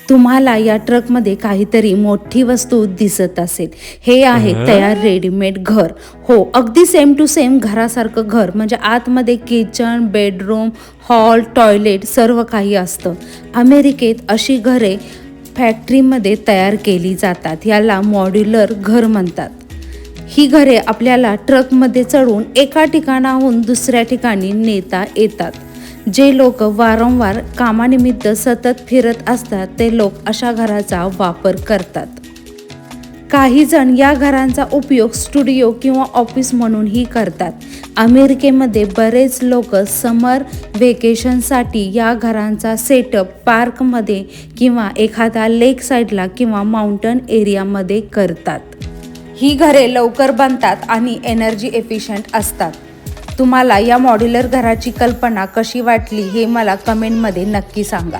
तुम्हाला या ट्रकमध्ये काहीतरी मोठी वस्तू दिसत असेल. हे आहे तयार रेडीमेड घर. हो, अगदी सेम टू सेम घरासारखं घर, म्हणजे आतमध्ये किचन, बेडरूम, हॉल, टॉयलेट सर्व काही असतं. अमेरिकेत अशी घरे फॅक्टरीमध्ये तयार केली जातात. याला मॉड्युलर घर म्हणतात. ही घरे आपल्याला ट्रकमध्ये चढवून एका ठिकाणाहून दुसऱ्या ठिकाणी नेता येतात. जे लोक वारंवार कामानिमित्त सतत फिरत असतात ते लोक अशा घराचा वापर करतात. काही जण या घरांचा उपयोग स्टुडिओ किंवा ऑफिस म्हणूनही करतात. अमेरिकेमध्ये बरेच लोक समर व्हेकेशनसाठी या घरांचा सेटअप पार्कमध्ये किंवा एखाद्या लेक साईडला किंवा माउंटन एरियामध्ये करतात. ही घरे लवकर बनतात आणि एनर्जी एफिशियंट असतात. तुम्हाला या मॉड्युलर घराची कल्पना कशी वाटली हे मला कमेंटमध्ये नक्की सांगा.